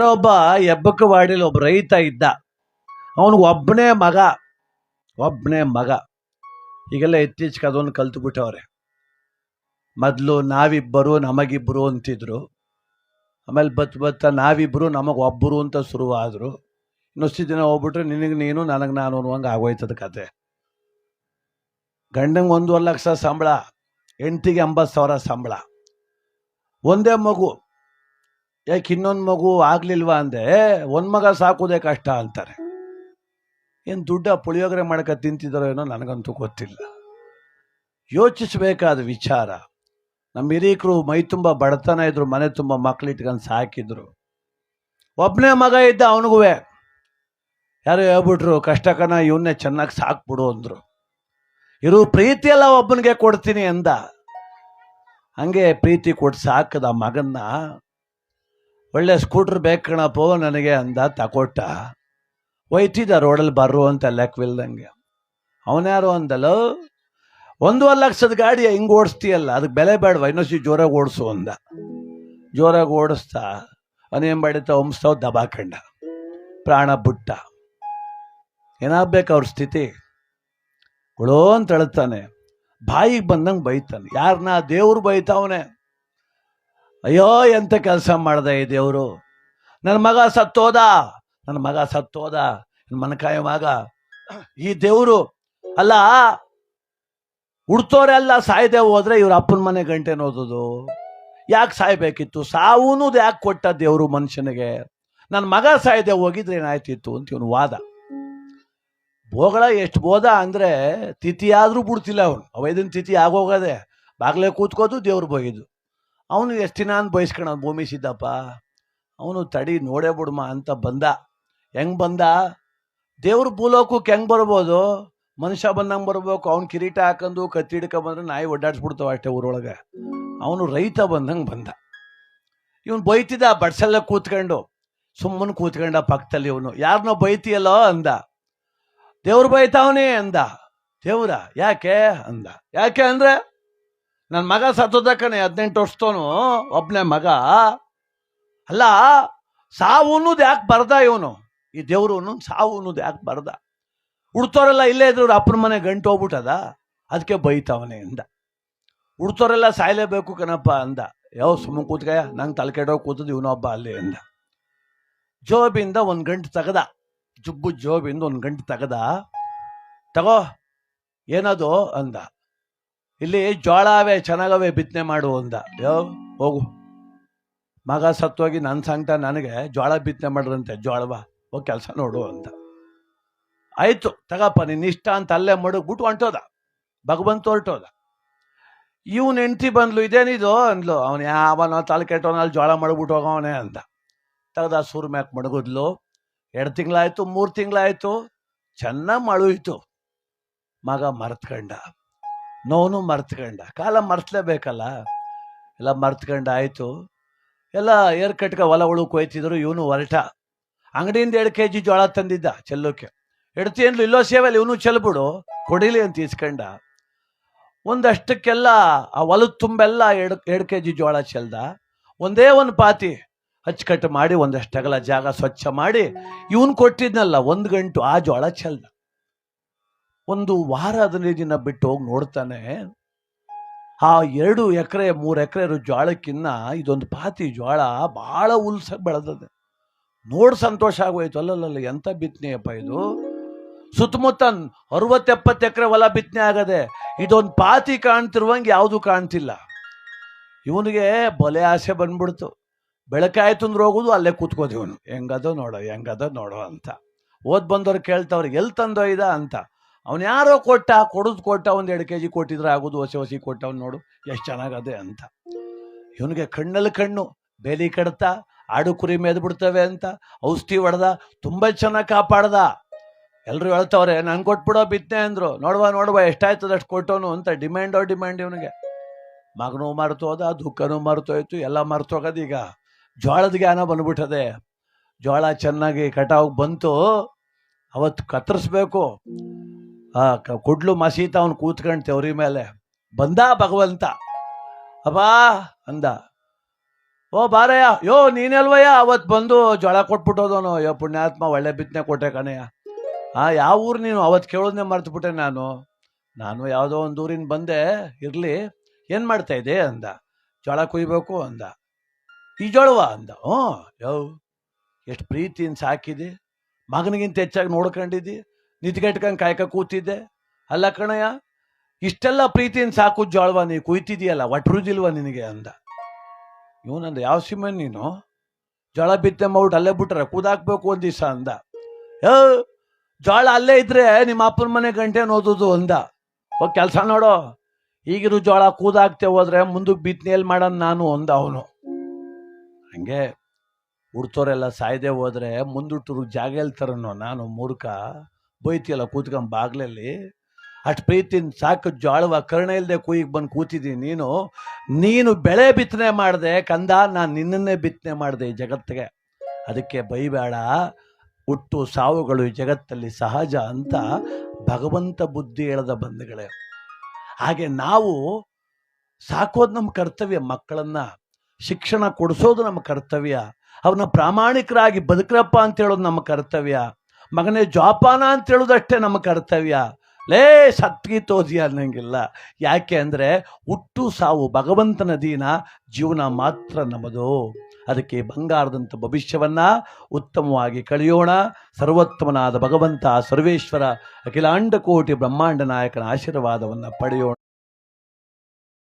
ಒಬ್ಬ ಹೆಬ್ಬಕ್ಕವಾಡಿಲಿ ಒಬ್ಬ ರೈತ ಇದ್ದ. ಅವನಿಗೆ ಒಬ್ಬನೇ ಮಗ. ಈಗೆಲ್ಲ ಇತ್ತೀಚೆಗೆ ಅದೊಂದು ಕಲ್ತು ಬಿಟ್ಟವ್ರೆ. ಮೊದಲು ನಾವಿಬ್ಬರು ನಮಗಿಬ್ಬರು ಅಂತಿದ್ರು. ಆಮೇಲೆ ಬತ್ತ ನಾವಿಬ್ಬರು ನಮಗೊಬ್ಬರು ಅಂತ ಶುರುವಾದರು. ಇನ್ನೊಷ್ಟು ದಿನ ಹೋಗ್ಬಿಟ್ರೆ ನಿನಗೆ ನೀನು ನನಗೆ ನಾನು ಅನ್ನುವಂಗೆ ಆಗೋಯ್ತದ ಕತೆ. ಗಂಡಂಗೆ 1.5 ಲಕ್ಷ ಸಂಬಳ, ಹೆಂಡ್ತಿಗೆ 80,000 ಸಂಬಳ, ಒಂದೇ ಮಗು. ಯಾಕೆ ಇನ್ನೊಂದು ಮಗು ಆಗ್ಲಿಲ್ವಾ ಅಂದೆ, ಒಂದು ಮಗ ಸಾಕೋದೇ ಕಷ್ಟ ಅಂತಾರೆ. ಏನು ದುಡ್ಡ ಪುಳಿಯೋಗರೆ ಮಾಡ್ಕ ತಿಂತಿದ್ದಾರೋ ಏನೋ ನನಗಂತೂ ಗೊತ್ತಿಲ್ಲ. ಯೋಚಿಸಬೇಕಾದ ವಿಚಾರ. ನಮ್ಮ ಹಿರೀಕರು ಮೈ ತುಂಬ ಬಡತನ ಇದ್ರು, ಮನೆ ತುಂಬ ಮಕ್ಳಿಟ್ಕೊಂಡು ಸಾಕಿದ್ರು. ಒಬ್ಬನೇ ಮಗ ಇದ್ದ, ಅವನಿಗೂ ಯಾರು ಹೇಳ್ಬಿಟ್ರು ಕಷ್ಟಕನ ಇವನ್ನೇ ಚೆನ್ನಾಗಿ ಸಾಕ್ಬಿಡು ಅಂದರು. ಇರು ಪ್ರೀತಿ ಎಲ್ಲ ಒಬ್ಬನಿಗೆ ಕೊಡ್ತೀನಿ ಅಂದ. ಹಂಗೆ ಪ್ರೀತಿ ಕೊಟ್ಟು ಸಾಕದ ಮಗನ್ನ. ಒಳ್ಳೆ ಸ್ಕೂಟ್ರ್ ಬೇಕು ಕಣಪ್ಪೋ ನನಗೆ ಅಂದ, ತಕೊಟ್ಟ. ಒಯ್ತಿದ್ದ ರೋಡಲ್ಲಿ ಬರ್ರು ಅಂತ ಲೆಕ್ಕವಿಲ್ದಂಗೆ. ಅವನ್ಯಾರು ಅಂದಲ್ಲ, 1.5 ಲಕ್ಷದ ಗಾಡಿ ಹಿಂಗೆ ಓಡಿಸ್ತೀಯಲ್ಲ, ಅದಕ್ಕೆ ಬೆಲೆ ಬೇಡವಾ, ಇನ್ನೊಸಿ ಜೋರಾಗಿ ಓಡಿಸು ಅಂದ. ಜೋರಾಗಿ ಓಡಿಸ್ತಾ ಅವನೇನು ಮಾಡಿತ ಹೊಮ್ಸ್ತಾವ್ ದಬಾಕಂಡ, ಪ್ರಾಣ ಬಿಟ್ಟ. ಏನಾಗಬೇಕು ಅವ್ರ ಸ್ಥಿತಿ? ಗುಳೋ ಅಂತ ಹೇಳ್ತಾನೆ, ಬಾಯಿಗೆ ಬಂದಂಗೆ ಬೈತಾನೆ. ಯಾರನ್ನ? ದೇವ್ರು ಬೈತಾವನೆ. ಅಯ್ಯೋ ಎಂತ ಕೆಲಸ ಮಾಡ್ದ ಈ ದೇವರು, ನನ್ನ ಮಗ ಸತ್ತೋದ, ಮನಕಾಯ ಮಗ. ಈ ದೇವರು ಅಲ್ಲ, ಹುಡ್ತೋರೆಲ್ಲ ಸಾಯ್ದೆ ಹೋದ್ರೆ ಇವ್ರ ಅಪ್ಪನ ಮನೆ ಗಂಟೆ ನೋದೋದು. ಯಾಕೆ ಸಾಯ್ಬೇಕಿತ್ತು? ಸಾವೂನು ಯಾಕೆ ಕೊಟ್ಟ ದೇವರು ಮನುಷ್ಯನಿಗೆ? ನನ್ನ ಮಗ ಸಾಯ್ದೆ ಹೋಗಿದ್ರೆ ಏನಾಯ್ತಿತ್ತು ಅಂತ ಇವನು ವಾದ. ಬೋಗಳ ಎಷ್ಟು ಬೋದ ಅಂದರೆ ತಿಥಿ ಆದರೂ ಬಿಡ್ತಿಲ್ಲ ಅವನು. ಅವೈದನ ತಿಥಿ ಆಗೋಗದೆ ಬಾಗ್ಲೇ ಕೂತ್ಕೋದು, ದೇವ್ರು ಬೈದು. ಅವನು ಎಷ್ಟು ದಿನ ಅಂತ ಬಯಸ್ಕೊಳ ಭೂಮಿ ಸಿದ್ದಪ್ಪ. ಅವನು ತಡಿ ನೋಡೇ ಬಿಡ್ಮ ಅಂತ ಬಂದ. ಹೆಂಗೆ ಬಂದ? ದೇವ್ರ ಭೂಲೋಕಕ್ಕೆ ಹೆಂಗೆ ಬರ್ಬೋದು? ಮನುಷ್ಯ ಬಂದಂಗೆ ಬರ್ಬೇಕು. ಅವ್ನು ಕಿರೀಟ ಹಾಕೊಂಡು ಕತ್ತಿ ಹಿಡ್ಕ ಬಂದ್ರೆ ನಾಯಿ ಒಡ್ಡಾಡ್ಸ್ಬಿಡ್ತಾವ ಅಷ್ಟೇ ಊರೊಳಗೆ. ಅವನು ರೈತ ಬಂದಂಗೆ ಬಂದ. ಇವನು ಬೈತಿದ್ದ ಬಡ್ಸೆಲ್ಲ ಕೂತ್ಕೊಂಡು, ಸುಮ್ಮನೆ ಕೂತ್ಕೊಂಡ ಪಕ್ಕದಲ್ಲಿ. ಇವನು ಯಾರನ್ನೋ ಬೈತಿಯಲ್ಲೋ ಅಂದ. ದೇವ್ರು ಬೈತಾವನಿ ಅಂದ. ದೇವ್ರ ಯಾಕೆ ಅಂದ. ಯಾಕೆ ಅಂದ್ರೆ ನನ್ನ ಮಗ ಸತ್ತೋದಕ್ಕನೆ 18 ವರ್ಷದವನು, ಒಬ್ಬನೇ ಮಗ. ಅಲ್ಲ, ಸಾವು ಅನ್ನೋದು ಯಾಕೆ ಬರ್ದ ಇವನು? ಈ ದೇವ್ರು ಸಾವು ಅನ್ನೋದು ಯಾಕೆ ಬರ್ದ? ಹುಡ್ತೋರೆಲ್ಲ ಇಲ್ಲೇ ಇದ್ರು, ಅಪ್ಪನ ಮನೆ ಗಂಟು ಹೋಗ್ಬಿಟ್ಟದ, ಅದಕ್ಕೆ ಬೈತಾವನೆ ಅಂದ. ಹುಡ್ತೋರೆಲ್ಲ ಸಾಯ್ಲೇಬೇಕು ಕಣಪ್ಪ ಅಂದ. ಯಾವ ಸುಮ್ಮನೆ ಕೂತ್ಕಯ್ಯ, ನಂಗೆ ತಲೆ ಕೆಡೋಗಿ ಕೂತದ್ದು ಇವನೊಬ್ಬ ಅಲ್ಲಿ ಅಂದ. ಜೋಬಿಂದ 1 ಗಂಟೆ ತೆಗದ, ಜುಬ್ಬು ಜೋಬಿಂದ 1 ಗಂಟೆ ತೆಗದ. ತಗೋ, ಏನದು ಅಂದ. ಇಲ್ಲಿ ಜೋಳವೇ ಚೆನ್ನಾಗವೇ, ಬಿತ್ತನೆ ಮಾಡು ಅಂದ. ಹೋಗು, ಮಗ ಸತ್ತೋಗಿ ನನ್ನ ಸಂಕಟ ನನಗೆ ಜೋಳ ಬಿತ್ತನೆ ಮಾಡ್ರಂತೆ. ಜೋಳವ ಹೋಗಿ ಕೆಲಸ ನೋಡು ಅಂತ. ಆಯ್ತು ತಗಪ್ಪ ನಿನ್ನ ಇಷ್ಟ ಅಂತ ಅಲ್ಲೇ ಮಡಗ್ಬಿಟ್ಟು ಹೊಂಟೋದ. ಭಗವಂತ ಹೊರಟೋದ. ಇವನ್ ಹೆಂಡ್ತಿ ಬಂದ್ಲು, ಇದೇನಿದು ಅಂದ್ಲು. ಅವನು ಯಾವನೋ ತಲೆ ಕೆಟ್ಟವನಲ್ಲಿ ಜೋಳ ಮಡಗ್ಬಿಟ್ಟು ಹೋಗವನೇ ಅಂತ. ತೆಗ್ದ ಸೂರ್ ಮ್ಯಾಕ್ ಮಡಗಿದ್ಲು. 2 ತಿಂಗಳಾಯ್ತು, 3 ತಿಂಗಳಾಯ್ತು, ಚೆನ್ನಾಗಿ ಮಳುಯಿತು. ಮಗ ಮರ್ತ್ಕಂಡ, ನೋನು ಮರ್ತ್ಕಂಡ. ಕಾಲ ಮರ್ತ್ಲೇಬೇಕಲ್ಲ, ಎಲ್ಲ ಮರ್ತ್ಕಂಡ. ಆಯ್ತು, ಎಲ್ಲ ಏರ್ ಕಟ್ಕ ಹೊಲ ಉಳುಕ್ ಹೋಯ್ತಿದ್ರು. ಇವನು ಹೊರಟ. ಅಂಗಡಿಯಿಂದ 2 kg ಜೋಳ ತಂದಿದ್ದ ಚೆಲ್ಲೋಕೆ. ಎಡ್ತಿಯನ್ಲು ಇಲ್ಲೋ ಸೇವೆಯಲ್ಲಿ ಇವನು ಚೆಲ್ಬಿಡು ಕೊಡಿಲಿ ಅಂತ ಇಸ್ಕೊಂಡ. ಒಂದಷ್ಟಕ್ಕೆಲ್ಲ ಆ ಹೊಲದ ತುಂಬೆಲ್ಲ 2 kg ಜೋಳ ಚೆಲ್ದ. ಒಂದೇ ಒಂದು ಪಾತಿ ಅಚ್ಚುಕಟ್ಟು ಮಾಡಿ ಒಂದಷ್ಟಗಲ ಜಾಗ ಸ್ವಚ್ಛ ಮಾಡಿ ಇವನು ಕೊಟ್ಟಿದ್ನಲ್ಲ 1 ಗಂಟು ಆ ಜೋಳ ಚೆಲ್ದ. 1 ವಾರ 15 ದಿನ ಬಿಟ್ಟು ಹೋಗಿ ನೋಡ್ತಾನೆ, ಆ 2 ಎಕರೆ 3 ಎಕರೆ ಜೋಳಕ್ಕಿನ್ನ ಇದೊಂದು ಪಾತಿ ಜೋಳ ಬಹಳ ಉಲ್ಸ ಬೆಳೆದದೆ. ನೋಡ್ ಸಂತೋಷ ಆಗೋಯ್ತು. ಅಲ್ಲಲ್ಲ ಎಂತ ಬಿತ್ತನೆಯಪ್ಪ ಇದು, ಸುತ್ತಮುತ್ತ 60-70 ಎಕರೆ ಹೊಲ ಬಿತ್ತನೆ ಆಗದೆ, ಇದೊಂದು ಪಾತಿ ಕಾಣ್ತಿರುವಂಗೆ ಯಾವುದು ಕಾಣ್ತಿಲ್ಲ. ಇವನಿಗೆ ಬಲೆ ಆಸೆ ಬಂದ್ಬಿಡ್ತು. ಬೆಳಕಾಯ್ತು ಅಂದ್ರೆ ಹೋಗುದು, ಅಲ್ಲೇ ಕೂತ್ಕೋದು ಇವನು. ಹೆಂಗದ ನೋಡೋ ಅಂತ. ಬಂದವ್ರು ಕೇಳ್ತವ್ರು, ಎಲ್ಲಿ ತಂದೋ ಇದ ಅಂತ. ಅವನು ಯಾರೋ ಕೊಟ್ಟ 1 2 kg ಕೊಟ್ಟಿದ್ರೆ ಆಗೋದು, ಹೊಸಿ ಕೊಟ್ಟವನು ನೋಡು ಎಷ್ಟು ಚೆನ್ನಾಗದೆ ಅಂತ. ಇವನಿಗೆ ಕಣ್ಣಲ್ಲಿ ಕಣ್ಣು, ಬೇಲಿ ಕಡ್ತಾ, ಆಡು ಕುರಿ ಮೇದ್ ಬಿಡ್ತವೆ ಅಂತ ಔಷಧಿ ಹೊಡೆದ, ತುಂಬ ಚೆನ್ನಾಗಿ ಕಾಪಾಡ್ದ. ಎಲ್ಲರೂ ಹೇಳ್ತವ್ರೆ ನಂಗೆ ಕೊಟ್ಬಿಡೋ ಬಿತ್ತನೆ ಅಂದ್ರು. ನೋಡುವ ಎಷ್ಟಾಯ್ತದ ಅಷ್ಟು ಕೊಟ್ಟವನು ಅಂತ. ಡಿಮ್ಯಾಂಡ್ ಇವನಿಗೆ. ಮಗನೂ ಮರ್ತೋದ, ದುಃಖನೂ ಮರ್ತೋಯ್ತು, ಎಲ್ಲ ಮರ್ತೋಗೋದು. ಈಗ ಜೋಳದ ಜ್ಞಾನ ಬಂದ್ಬಿಟ್ಟದೆ. ಜೋಳ ಚೆನ್ನಾಗಿ ಕಟಾವ್ ಬಂತು. ಅವತ್ತು ಕತ್ತರಿಸ್ಬೇಕು. ಕುಡ್ಲು ಮಸೀತ ಅವನು ಕೂತ್ಕೊಂಡ್ ತೆವ್ರಿ ಮೇಲೆ ಬಂದ ಭಗವಂತ. ಅಬ್ಬಾ ಅಂದ, ಓ ಬಾರಯ್ಯ, ಯೋ ನೀನೆಲ್ವಯ್ಯ ಅವತ್ತು ಬಂದು ಜೋಳ ಕೊಟ್ಬಿಟ್ಟೋದವನು, ಯೋ ಪುಣ್ಯಾತ್ಮ ಒಳ್ಳೆ ಬಿತ್ತನೆ ಕೊಟ್ಟೆ ಕಣಯ್ಯ. ಯಾವ ಊರು ನೀನು? ಅವತ್ತು ಕೇಳೋದನ್ನೇ ಮರ್ತುಬಿಟ್ಟೆ ನಾನು ಯಾವುದೋ ಒಂದು ಊರಿನ ಬಂದೆ, ಇರಲಿ ಏನು ಮಾಡ್ತಾ ಇದ್ದೆ ಅಂದ. ಜೋಳ ಕುಯ್ಬೇಕು ಅಂದ. ಈ ಜೋಳವ ಅಂದ. ಯೋ ಎಷ್ಟು ಪ್ರೀತಿಯಿಂದ ಸಾಕಿದೆ, ಮಗನಿಗಿಂತ ಹೆಚ್ಚಾಗಿ ನೋಡ್ಕೊಂಡಿದ್ದಿ, ನಿದ್ಗೆಟ್ಕಂಗೆ ಕಾಯ್ಕ ಕೂತಿದ್ದೆ. ಅಲ್ಲ ಕಣಯ್ಯ, ಇಷ್ಟೆಲ್ಲ ಪ್ರೀತಿಯಿಂದ ಸಾಕು ಜೋಳವ ನೀ ಕುಯ್ತಿದೀಯಲ್ಲ, ಒಟ್ರುದಿಲ್ವ ನಿನಗೆ ಅಂದ. ಇವನಂದ, ಯಾವ ಸಿಮನ್ ನೀನು? ಜೋಳ ಬಿತ್ತನೆ ಮಾಡ್ಬಿಟ್ಟು ಅಲ್ಲೇ ಬಿಟ್ರೆ ಕೂದಾಕ್ಬೇಕು ಒಂದು ದಿವಸ ಅಂದ. ಜೋಳ ಅಲ್ಲೇ ಇದ್ರೆ ನಿಮ್ಮ ಅಪ್ಪನ ಮನೆ ಗಂಟೆ ಓದೋದು ಅಂದ. ಹೋಗಿ ಕೆಲಸ ನೋಡೋ, ಈಗಿರು ಜೋಳ ಕೂದಾಕ್ತೆ ಹೋದ್ರೆ ಮುಂದಕ್ಕೆ ಬಿತ್ತನೆಯಲ್ಲಿ ಮಾಡೋಣ ನಾನು ಅಂದ ಅವನು. ಹಂಗೆ ಹುಡ್ತೋರೆಲ್ಲ ಸಾಯ್ದೆ ಹೋದ್ರೆ ಮುಂದುಟ್ಟರು ಜಾಗ ಹೇಳ್ತಾರನೋ. ನಾನು ಮೂರ್ಖ ಬೈತಿಯಲ್ಲ ಕೂತ್ಕೊಂಡ್ ಬಾಗ್ಲಲ್ಲಿ, ಅಷ್ಟು ಪ್ರೀತಿನ ಸಾಕು ಜೋಳವ ಕರ್ಣ ಇಲ್ಲದೆ ಕುಯ್ಯಿಗೆ ಬಂದು ಕೂತಿದ್ದೀನಿ. ನೀನು ಬೆಳೆ ಬಿತ್ತನೆ ಮಾಡಿದೆ ಕಂದ, ನಾನು ನಿನ್ನನ್ನೇ ಬಿತ್ತನೆ ಮಾಡಿದೆ ಈ ಜಗತ್ತಿಗೆ. ಅದಕ್ಕೆ ಬೈಬೇಡ, ಹುಟ್ಟು ಸಾವುಗಳು ಈ ಜಗತ್ತಲ್ಲಿ ಸಹಜ ಅಂತ ಭಗವಂತ ಬುದ್ಧಿ ಹೇಳದ ಬಂಧುಗಳೇ. ಹಾಗೆ ನಾವು ಸಾಕೋದು ನಮ್ಮ ಕರ್ತವ್ಯ, ಮಕ್ಕಳನ್ನ ಶಿಕ್ಷಣ ಕೊಡಿಸೋದು ನಮ್ಮ ಕರ್ತವ್ಯ, ಅವನ್ನ ಪ್ರಾಮಾಣಿಕರಾಗಿ ಬದುಕ್ರಪ್ಪ ಅಂತ ಹೇಳೋದು ನಮ್ಮ ಕರ್ತವ್ಯ, ಮಗನೇ ಜೋಪಾನ ಅಂತ ಹೇಳೋದಷ್ಟೇ ನಮ್ಮ ಕರ್ತವ್ಯ. ಲೇ ಸತ್ಗೀತೋದಿಯ ಅನ್ನಂಗಿಲ್ಲ. ಯಾಕೆ ಅಂದರೆ ಹುಟ್ಟು ಸಾವು ಭಗವಂತನ ದೀನ, ಜೀವನ ಮಾತ್ರ ನಮ್ಮದು. ಅದಕ್ಕೆ ಬಂಗಾರದಂಥ ಭವಿಷ್ಯವನ್ನ ಉತ್ತಮವಾಗಿ ಕಳೆಯೋಣ. ಸರ್ವೋತ್ತಮನಾದ ಭಗವಂತ ಸರ್ವೇಶ್ವರ ಅಖಿಲಾಂಡ ಕೋಟಿ ಬ್ರಹ್ಮಾಂಡ ನಾಯಕನ ಆಶೀರ್ವಾದವನ್ನು ಪಡೆಯೋಣ.